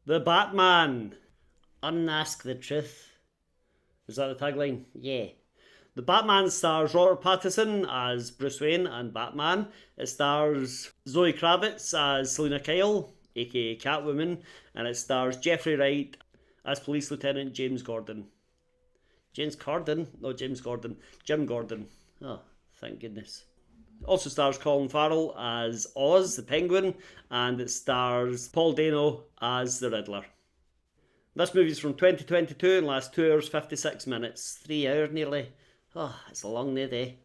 The Batman. Unask the truth. Is that the tagline? Yeah. The Batman stars Robert Pattison as Bruce Wayne and Batman. It stars Zoe Kravitz as Selina Kyle, aka Catwoman, and it stars Jeffrey Wright as Police Lieutenant James Gordon. James Corden? No, James Gordon. Jim Gordon. Oh, thank goodness. Also stars Colin Farrell as Oz, the Penguin, and it stars Paul Dano as the Riddler. This movie's from 2022 and lasts 2 hours 56 minutes. 3 hours nearly. Oh, it's a long day.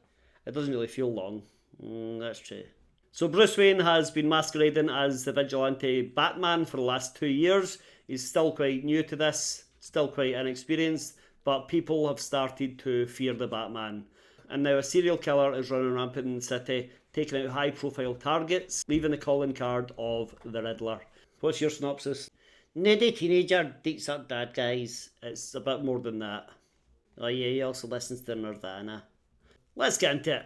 It doesn't really feel long. That's true. So Bruce Wayne has been masquerading as the vigilante Batman for the last 2 years. He's still quite new to this, still quite inexperienced, but people have started to fear the Batman. And now a serial killer is running rampant in the city, taking out high-profile targets, leaving the calling card of the Riddler. What's your synopsis? Nudie teenager beats up bad guys. It's a bit more than that. Oh yeah, he also listens to Nirvana. Let's get into it.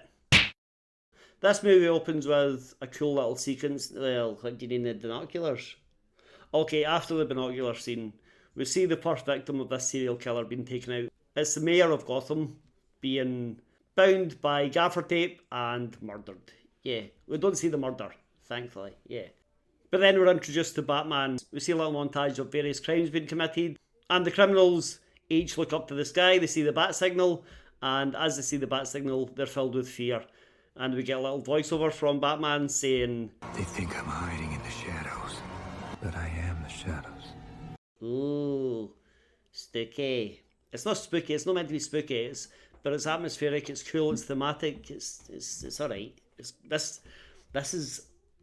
This movie opens with a cool little sequence. Well, what do you need the binoculars? Okay, after the binocular scene, we see the first victim of this serial killer being taken out. It's the mayor of Gotham being bound by gaffer tape and murdered. Yeah, we don't see the murder, thankfully, yeah. But then we're introduced to Batman. We see a little montage of various crimes being committed, and the criminals each look up to the sky, they see the bat signal, and as they see the bat signal, they're filled with fear. And we get a little voiceover from Batman saying, "They think I'm hiding in the shadows, but I am the shadows." Ooh, spooky. It's not spooky, it's not meant to be spooky, but it's atmospheric, it's cool, it's thematic, it's alright.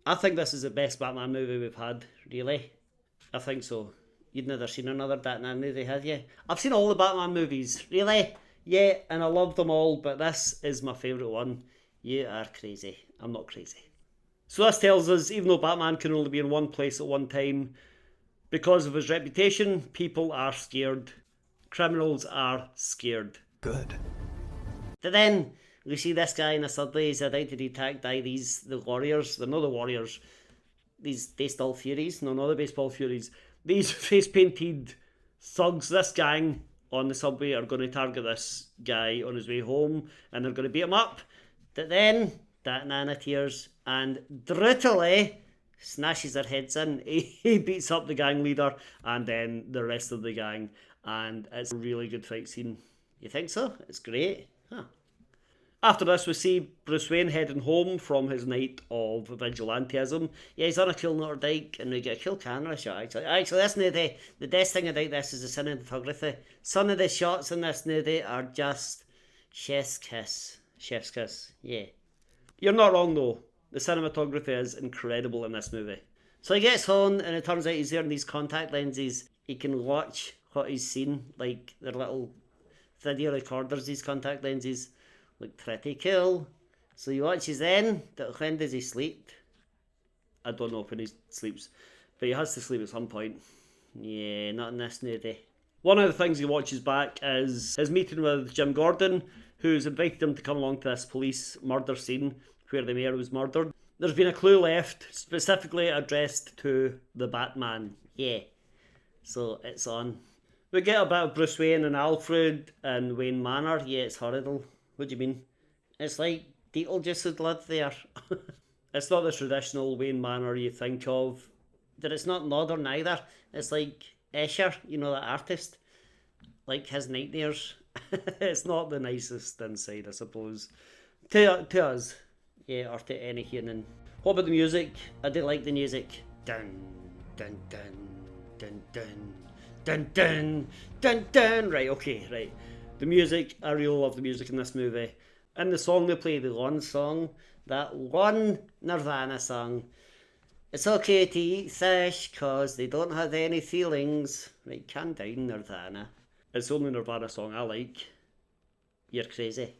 I think this is the best Batman movie we've had, really. I think so. You'd never seen another Batman movie, have you? I've seen all the Batman movies, really? Yeah, and I love them all, but this is my favourite one. You are crazy. I'm not crazy. So this tells us, even though Batman can only be in one place at one time, because of his reputation, people are scared. Criminals are scared. Good. But then we see this guy in a subway. He's about to be attacked by the Warriors. They're not the Warriors. These baseball furies. No, not the baseball furies. These face-painted thugs, this gang on the subway, are going to target this guy on his way home, and they're going to beat him up. But then that Nana tears and brutally smashes their heads in. He beats up the gang leader and then the rest of the gang, and it's a really good fight scene. You think so? It's great. Huh. After this, we see Bruce Wayne heading home from his night of vigilantism. Yeah, he's on a cool Noordijk, and we get a cool camera shot, actually. Actually, this nudie, the best thing about this is the cinematography. Some of the shots in this nudie are just chef's kiss. Chef's kiss, yeah. You're not wrong, though. The cinematography is incredible in this movie. So he gets home, and it turns out he's wearing these contact lenses. He can watch what he's seen, like their little video recorders, these contact lenses. Look pretty cool. So he watches then, but when does he sleep? I don't know when he sleeps, but he has to sleep at some point. Yeah, not in this nudie. One of the things he watches back is his meeting with Jim Gordon, who's invited him to come along to this police murder scene where the mayor was murdered. There's been a clue left, specifically addressed to the Batman. Yeah, so it's on. We get a bit of Bruce Wayne and Alfred and Wayne Manor. Yeah, it's horrible. What do you mean? It's like Beetlejuice had lived there. It's not the traditional Wayne Manor you think of. But it's not modern either. It's like Escher, you know, that artist. Like his nightmares. It's not the nicest inside, I suppose. To us. Yeah, or to any human. What about the music? I do like the music. Dun, dun, dun, dun, dun, dun, dun, dun, dun. Right, okay, right. The music, I really love the music in this movie. In the song they play, the one song, that one Nirvana song. It's okay to eat fish cause they don't have any feelings. Right, calm down, Nirvana. It's the only Nirvana song I like. You're crazy.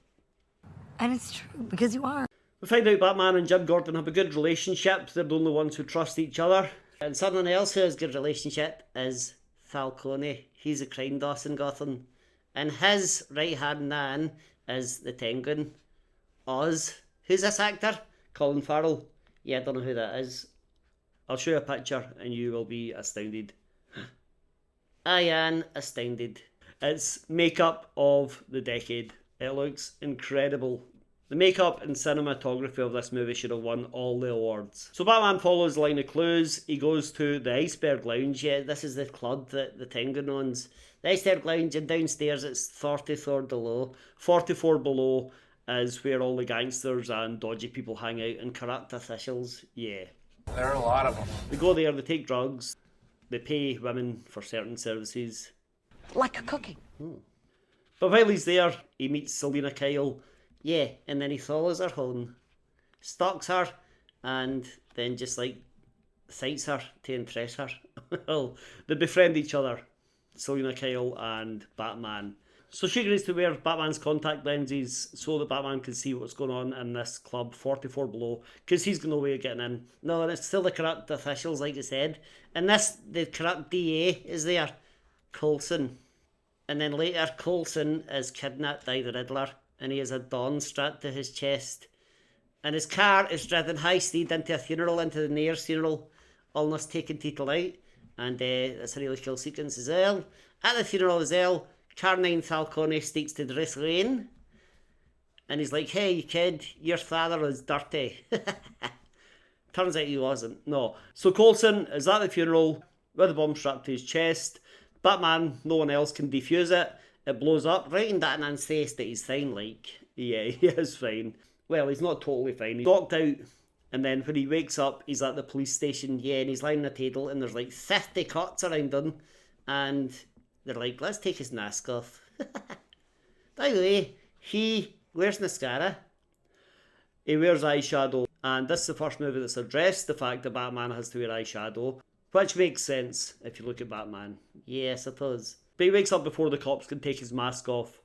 And it's true, because you are. We find out Batman and Jim Gordon have a good relationship. They're the only ones who trust each other. And someone else who has a good relationship is Falcone. He's a crime boss in Gotham. And his right-hand man is the Penguin, Oz. Who's this actor? Colin Farrell. Yeah, I don't know who that is. I'll show you a picture and you will be astounded. I am astounded. It's makeup of the decade. It looks incredible. The makeup and cinematography of this movie should have won all the awards. So Batman follows a line of clues. He goes to the Iceberg Lounge. Yeah, this is the club that the Tenguin owns. The Iceberg Lounge, and downstairs it's 33rd below. 44 below is where all the gangsters and dodgy people hang out, and corrupt officials. Yeah. There are a lot of them. They go there, they take drugs, they pay women for certain services. Like a cookie. But while he's there, he meets Selina Kyle. Yeah, and then he follows her home, stalks her, and then just like cites her to impress her. Well, they befriend each other, Selina Kyle and Batman. So she agrees to wear Batman's contact lenses so that Batman can see what's going on in this club, 44 below, because he's got no way of getting in. No, and it's still the corrupt officials, like I said. And this, the corrupt DA is there, Coulson. And then later, Coulson is kidnapped by the Riddler, and he has a dawn strapped to his chest. And his car is driven high speed into a funeral, into the Nair's funeral, almost taking people out. And that's a really cool sequence as well. At the funeral as well, Carmine Falcone speaks to Bruce Wayne, and he's like, hey kid, your father is dirty. Turns out he wasn't. No. So Coulson is at the funeral with a bomb strapped to his chest. Batman, no one else can defuse it. It blows up right in Batman's face that he's fine, like. Yeah, he is fine. Well, he's not totally fine. He's knocked out, and then when he wakes up, he's at the police station, yeah, and he's lying on a table, and there's like 50 cops around him, and they're like, let's take his mask off. By the way, he wears mascara. He wears eyeshadow. And this is the first movie that's addressed the fact that Batman has to wear eyeshadow. Which makes sense if you look at Batman. Yes, it does. But he wakes up before the cops can take his mask off.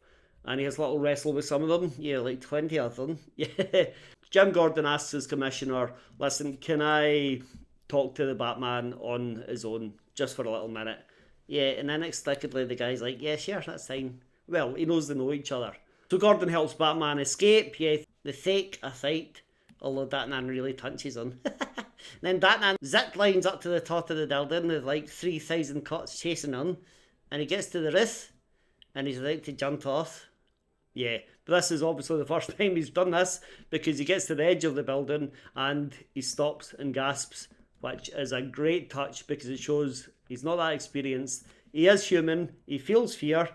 And he has a little wrestle with some of them. Yeah, like 20 of them. Yeah. Jim Gordon asks his commissioner, listen, can I talk to the Batman on his own? Just for a little minute. Yeah, and inexplicably the guy's like, yeah, sure, that's fine. Well, he knows they know each other. So Gordon helps Batman escape. Yeah, they fake a fight, although Batman really punches him. Then Batman zip lines up to the top of the building with like 3,000 cops chasing him, and he gets to the roof, and he's about to jump off. Yeah, but this is obviously the first time he's done this, because he gets to the edge of the building, and he stops and gasps, which is a great touch because it shows he's not that experienced. He is human. He feels fear.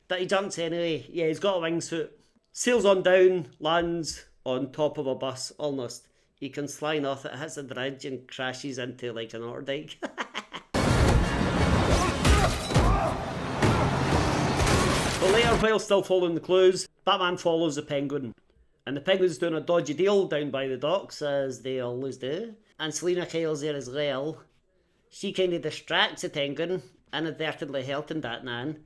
But he jumps anyway. Yeah, he's got a wingsuit. Sails on down, lands on top of a bus, almost. He can slide off it, hits a bridge and crashes into like an otter dike. But later, while still following the clues, Batman follows the Penguin. And the Penguin's doing a dodgy deal down by the docks, as they always do. And Selina Kyle's there as well. She kind of distracts the Penguin, inadvertently helping Batman.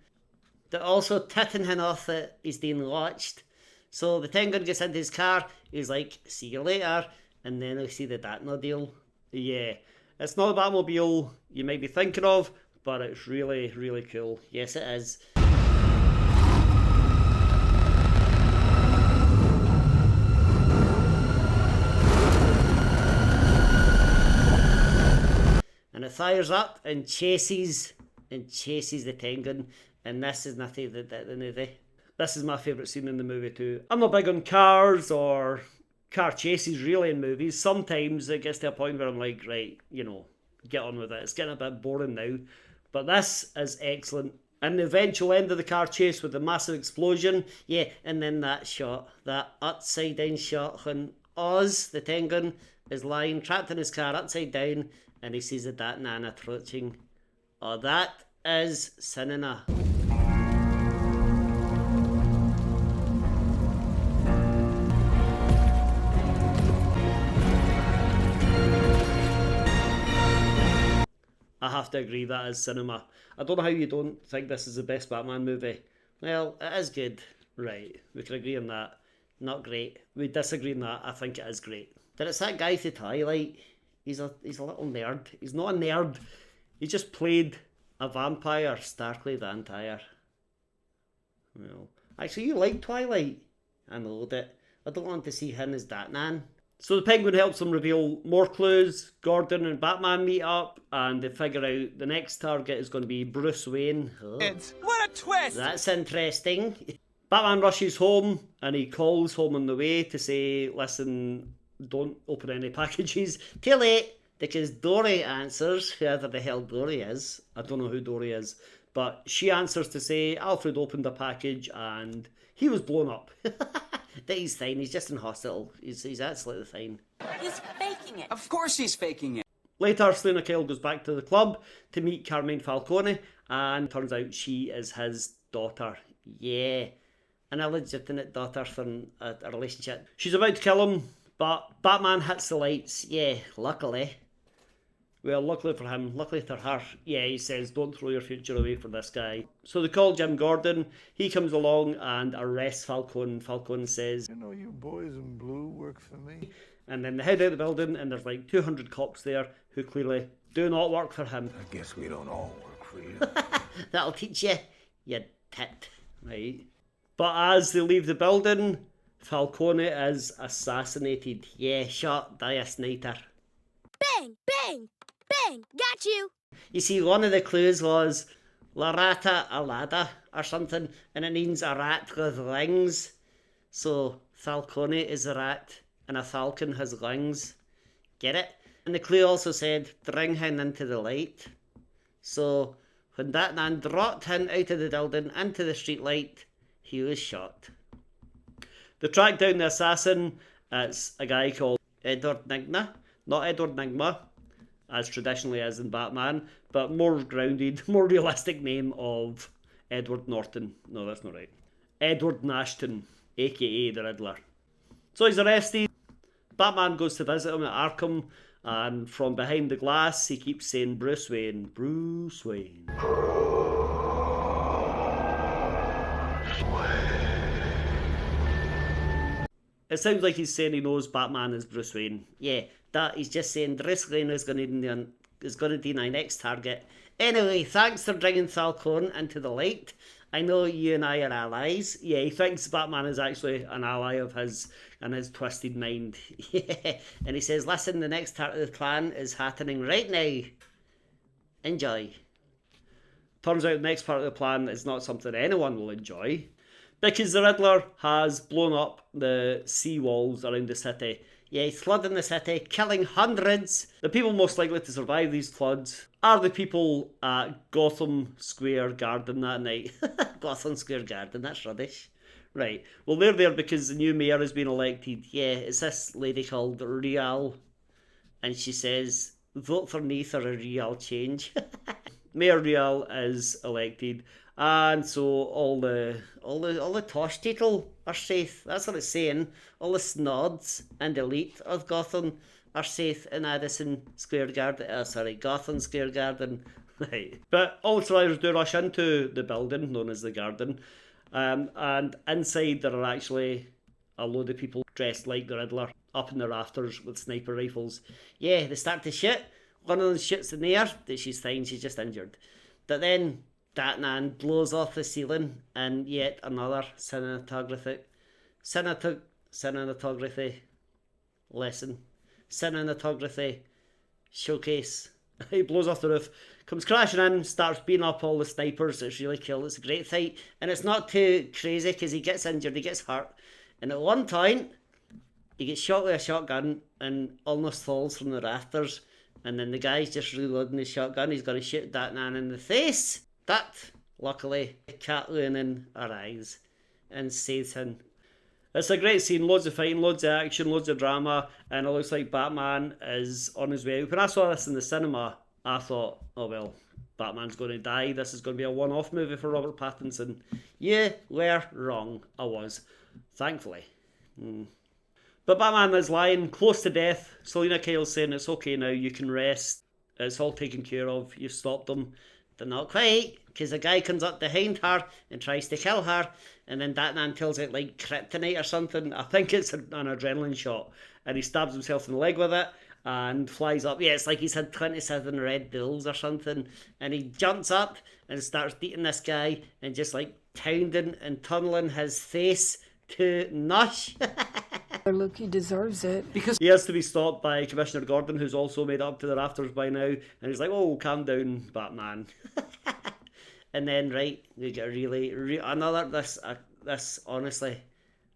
They're also tipping him off that he's being watched. So the Penguin gets into his car, he's like, see you later. And then we see the Batmobile. Yeah, it's not a Batmobile you might be thinking of, but it's really, really cool. Yes, it is. And it fires up and chases the Penguin. And this is nothing that the movie. This is my favourite scene in the movie too. I'm not big on cars or car chases really in movies. Sometimes it gets to a point where I'm like, right, you know, get on with it. It's getting a bit boring now. But this is excellent. And the eventual end of the car chase with the massive explosion. Yeah, and then that shot, that upside down shot when Oz, the Tenguin, is lying trapped in his car upside down and he sees the Batman approaching. Oh, that is cinema. I have to agree, that is cinema. I don't know how you don't think this is the best Batman movie. Well, it is good. Right, we can agree on that. Not great. We disagree on that. I think it is great. But it's that guy to Twilight. He's a little nerd. He's not a nerd. He just played a vampire, Starkly Vampire. Well, actually, you like Twilight. I know that. I don't want to see him as Batman. So the Penguin helps them reveal more clues. Gordon and Batman meet up and they figure out the next target is going to be Bruce Wayne. Oh, What a twist! that's interesting. Batman rushes home and he calls home on the way to say, listen, don't open any packages. Too late, because Dory answers, whoever the hell Dory is. I don't know who Dory is. But she answers to say Alfred opened a package and he was blown up. That he's fine, he's just in hospital. He's absolutely fine. He's faking it. Of course he's faking it. Later, Selina Kyle goes back to the club to meet Carmine Falcone, and turns out she is his daughter. Yeah, an illegitimate daughter from a relationship. She's about to kill him, but Batman hits the lights. Yeah, luckily. Well, luckily for him, luckily for her, yeah, he says, don't throw your future away for this guy. So they call Jim Gordon, he comes along and arrests Falcone. Falcone says, You know, you boys in blue work for me. and then they head out the building and there's like 200 cops there who clearly do not work for him. I guess we don't all work for you. That'll teach you, you tit, right? But as they leave the building, Falcone is assassinated. Yeah, shot by a sniper. Bang, bang, bang, got you. You see, one of the clues was La Rata Alada or something, and it means a rat with wings. So Falcone is a rat, and a falcon has wings. Get it? And the clue also said, bring him into the light. So when Batman dropped him out of the building into the street light, he was shot. They track down the assassin. It's a guy called Edward Nigma. Not Edward Nigma, as traditionally is in Batman, but more grounded, more realistic name of Edward Norton. No, that's not right. Edward Nashton, aka the Riddler. So he's arrested. Batman goes to visit him at Arkham, and from behind the glass he keeps saying Bruce Wayne, Bruce Wayne. It sounds like he's saying he knows Batman is Bruce Wayne. Yeah, that he's just saying Bruce Wayne is going to deny next target. Anyway, thanks for bringing Falcone into the light. I know you and I are allies. Yeah, he thinks Batman is actually an ally of his and his twisted mind. Yeah, and he says, listen, the next part of the plan is happening right now. Enjoy. Turns out the next part of the plan is not something anyone will enjoy, because the Riddler has blown up the sea walls around the city. Yeah, he's flooding the city, killing hundreds. The people most likely to survive these floods are the people at Gotham Square Garden that night. Gotham Square Garden, that's rubbish. Right, well they're there because the new mayor has been elected. Yeah, it's this lady called Real, and she says, vote for me for a real change. Mayor Real is elected, and so all the tosh people are safe. That's what it's saying. All the snods and elite of Gotham are safe in Gotham Square Garden. Right. But all the survivors do rush into the building known as the Garden, and inside there are actually a load of people dressed like the Riddler up in the rafters with sniper rifles. Yeah, they start to shoot. One of them shoots in the air, that she's fine, she's just injured. But then Batman blows off the ceiling, and yet another cinematography showcase. He blows off the roof, comes crashing in, starts beating up all the snipers. It's really cool. It's a great fight, and it's not too crazy because he gets injured, he gets hurt, and at one point he gets shot with a shotgun and almost falls from the rafters. And then the guy's just reloading his shotgun. He's going to shoot Batman in the face. But luckily, Catwoman arrives and saves him. It's a great scene, loads of fighting, loads of action, loads of drama, and it looks like Batman is on his way out. When I saw this in the cinema, I thought, oh well, Batman's going to die. This is going to be a one-off movie for Robert Pattinson. You were wrong. I was. Thankfully. But Batman is lying close to death. Selina Kyle's saying it's okay now, you can rest. It's all taken care of. You've stopped them. But not quite, because a guy comes up behind her and tries to kill her, and then Batman kills it like kryptonite or something. I think it's an adrenaline shot, and he stabs himself in the leg with it and flies up. Yeah, it's like he's had 27 Red Bulls or something, and he jumps up and starts beating this guy and just like pounding and tunneling his face to nush. Look, he deserves it. Because He has to be stopped by Commissioner Gordon, who's also made up to the rafters by now, and he's like, "Oh, calm down, Batman." And then, right, we get another this honestly,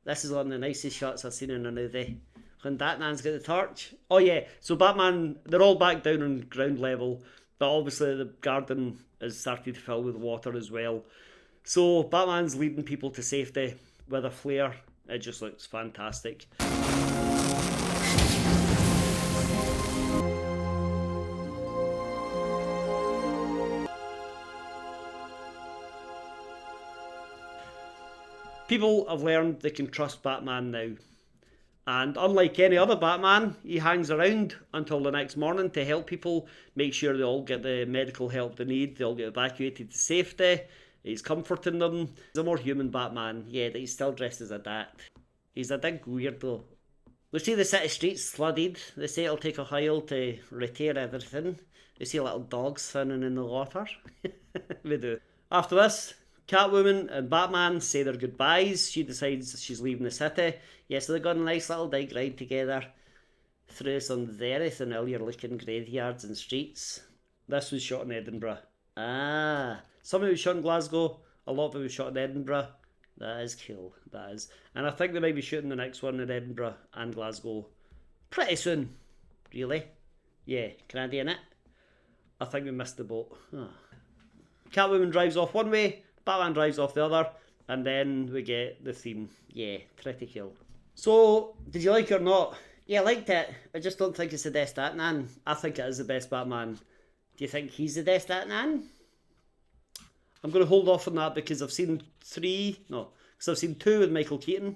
this is one of the nicest shots I've seen in a movie. When Batman's got the torch. Oh yeah, so Batman, they're all back down on ground level, but obviously the garden is starting to fill with water as well. So Batman's leading people to safety with a flare. It just looks fantastic. People have learned they can trust Batman now. And unlike any other Batman, he hangs around until the next morning to help people, make sure they all get the medical help they need, they all get evacuated to safety. He's comforting them. He's a more human Batman, yeah, that he's still dressed as a dat. He's a big weirdo. We see the city streets flooded. They say it'll take a while to repair everything. We see little dogs swimming in the water. We do. After this, Catwoman and Batman say their goodbyes. She decides she's leaving the city. Yeah, so they got a nice little bike ride together through some very familiar looking graveyards and streets. This was shot in Edinburgh. Ah, some of it was shot in Glasgow, a lot of it was shot in Edinburgh. That is cool, that is. And I think they might be shooting the next one in Edinburgh and Glasgow pretty soon. Really? Yeah, can I be in it? I think we missed the boat. Oh. Catwoman drives off one way, Batman drives off the other, and then we get the theme. Yeah, pretty cool. So, did you like it or not? Yeah, I liked it. I just don't think it's the best Batman. I think it is the best Batman. Do you think he's the best Batman? I'm going to hold off on that because I've seen I've seen 2 with Michael Keaton.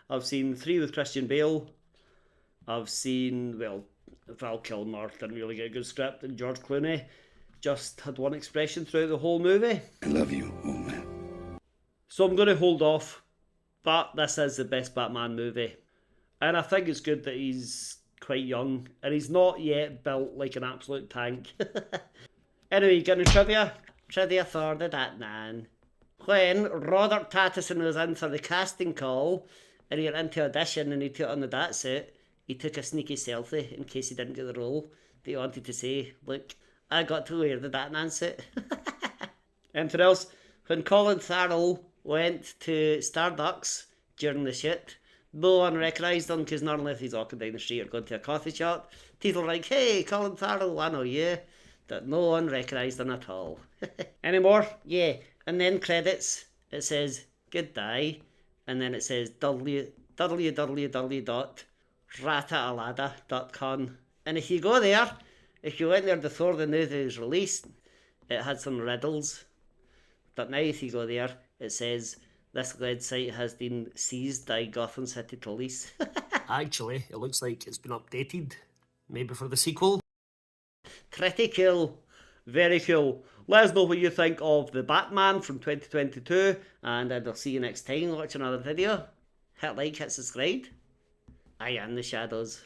I've seen 3 with Christian Bale. I've seen, well, Val Kilmer didn't really get a good script, and George Clooney just had one expression throughout the whole movie. I love you, old man. So I'm going to hold off, but this is the best Batman movie. And I think it's good that he's quite young, and he's not yet built like an absolute tank. Anyway, getting trivia? Trivia for the Batman. When Robert Pattison was in for the casting call, and he went into audition and he put on the Dat suit, he took a sneaky selfie in case he didn't get the role. He wanted to say, look, I got to wear the Batman suit. Anything else? When Colin Farrell went to Starbucks during the shoot, no one recognised him because normally if he's walking down the street or going to a coffee shop, people are like, hey, Colin Farrell, I know you. That no one recognised him at all. Any more? Yeah. And then credits, it says goodbye, and then it says www.rataalada.com. And if you go there, if you went there before the movie was released, it had some riddles. But now if you go there, it says this website has been seized by Gotham City Police. Actually, it looks like it's been updated. Maybe for the sequel. Pretty cool. Very cool. Let us know what you think of the Batman from 2022, and I'll see you next time. Watch another video. Hit like, hit subscribe. I am the shadows.